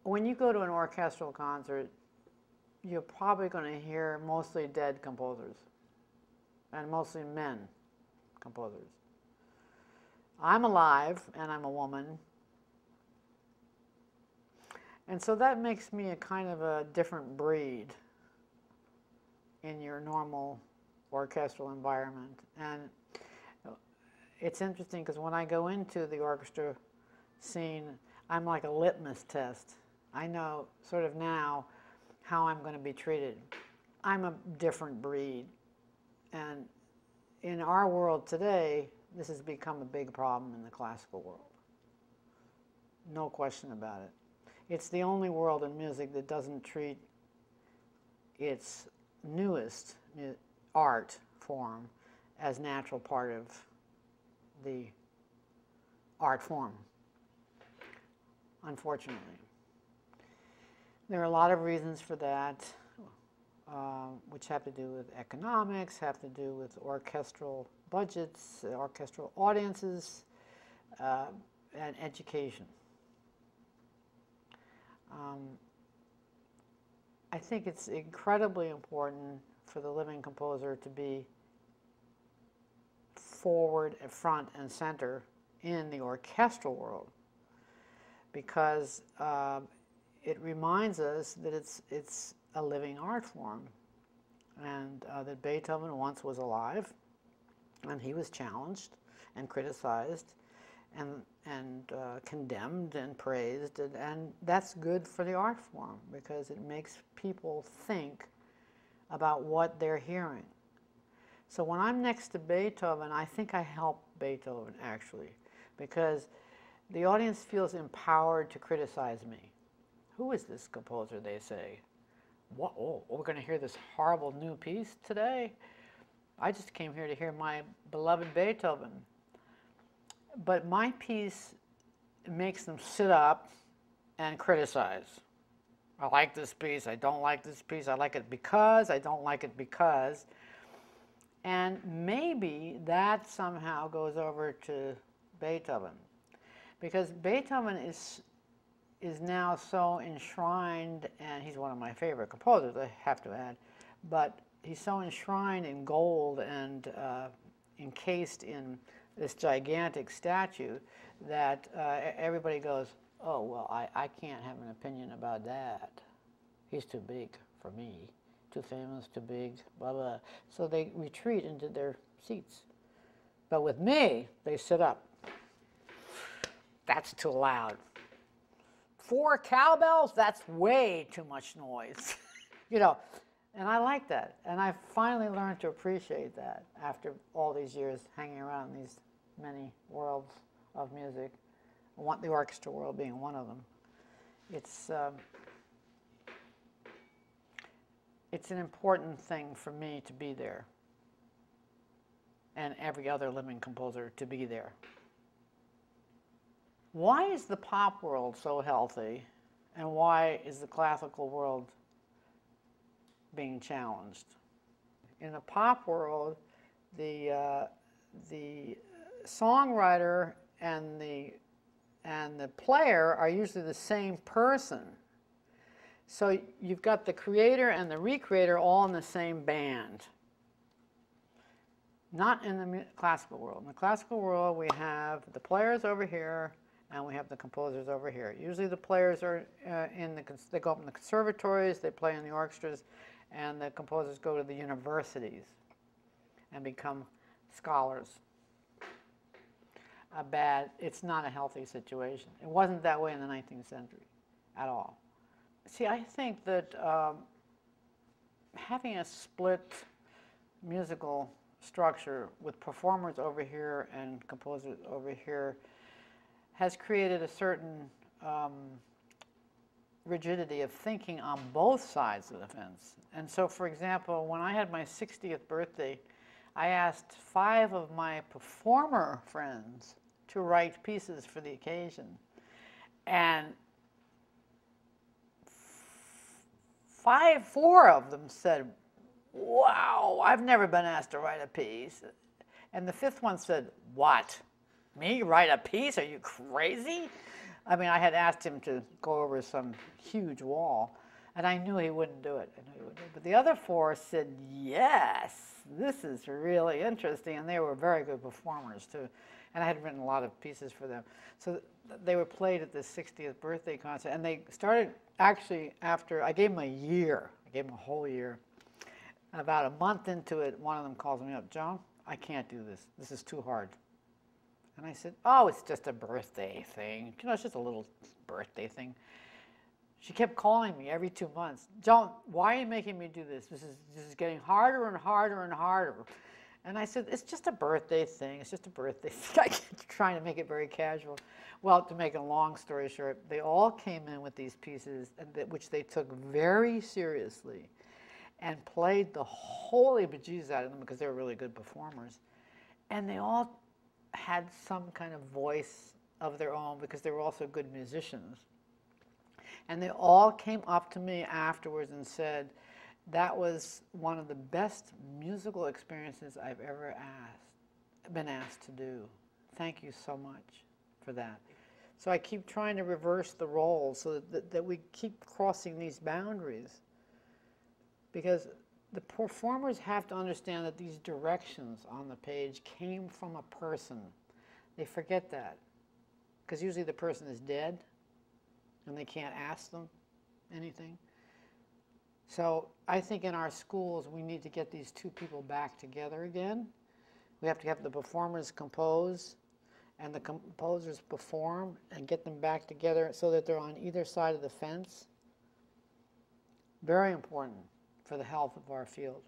when you go to an orchestral concert, you're probably going to hear mostly dead composers and mostly men composers. I'm alive and I'm a woman, and so that makes me a kind of a different breed in your normal orchestral environment. And it's interesting because when I go into the orchestra scene, I'm like a litmus test. I know sort of now how I'm going to be treated. I'm a different breed. And in our world today, this has become a big problem in the classical world. No question about it. It's the only world in music that doesn't treat its newest art form as natural part of the art form, unfortunately. There are a lot of reasons for that, which have to do with economics, have to do with orchestral budgets, orchestral audiences, and education. I think it's incredibly important for the living composer to be forward, front, and center in the orchestral world, because it reminds us that it's a living art form, and that Beethoven once was alive, and he was challenged and criticized and condemned and praised, and that's good for the art form because it makes people think about what they're hearing. So when I'm next to Beethoven, I think I help Beethoven, actually, because the audience feels empowered to criticize me. Who is this composer, they say? What, oh, we're going to hear this horrible new piece today? I just came here to hear my beloved Beethoven. But my piece makes them sit up and criticize. I like this piece, I don't like this piece, I like it because, I don't like it because. And maybe that somehow goes over to Beethoven, because Beethoven is now so enshrined, and he's one of my favorite composers, I have to add, but he's so enshrined in gold and encased in this gigantic statue that everybody goes, oh, well, I can't have an opinion about that. He's too big for me. Too famous, too big, blah, blah. So they retreat into their seats. But with me, they sit up. That's too loud. 4 cowbells, that's way too much noise. You know, and I like that. And I finally learned to appreciate that after all these years hanging around these many worlds of music, the orchestra world being one of them. It's an important thing for me to be there, and every other living composer to be there. Why is the pop world so healthy, and why is the classical world being challenged? In the pop world, the songwriter and the player are usually the same person. So you've got the creator and the recreator all in the same band. Not in the classical world. In the classical world, we have the players over here, and we have the composers over here. Usually the players are they go up in the conservatories, they play in the orchestras, and the composers go to the universities and become scholars. It's not a healthy situation. It wasn't that way in the 19th century at all. See, I think that having a split musical structure with performers over here and composers over here has created a certain rigidity of thinking on both sides of the fence. And so, for example, when I had my 60th birthday, I asked 5 of my performer friends to write pieces for the occasion. And 4 of them said, wow, I've never been asked to write a piece. And the 5th one said, what? Me write a piece? Are you crazy? I mean, I had asked him to go over some huge wall, and I knew he wouldn't do it. I knew he wouldn't do it. But the other four said, yes, this is really interesting, and they were very good performers, too. And I had written a lot of pieces for them. So they were played at the 60th birthday concert, and they started actually after, I gave them a year. I gave them a whole year. About a month into it, one of them calls me up, Joan, I can't do this. This is too hard. And I said, oh, it's just a birthday thing. You know, it's just a little birthday thing. She kept calling me every 2 months. Joan, why are you making me do this? This is getting harder and harder and harder. And I said, it's just a birthday thing. It's just a birthday thing. I kept trying to make it very casual. Well, to make a long story short, they all came in with these pieces, which they took very seriously and played the holy bejesus out of them because they were really good performers. And they all had some kind of voice of their own because they were also good musicians. And they all came up to me afterwards and said, that was one of the best musical experiences I've ever been asked to do. Thank you so much for that. So I keep trying to reverse the roles so that we keep crossing these boundaries. Because the performers have to understand that these directions on the page came from a person. They forget that. Because usually the person is dead and they can't ask them anything. So I think in our schools we need to get these two people back together again. We have to have the performers compose and the composers perform and get them back together so that they're on either side of the fence. Very important for the health of our field.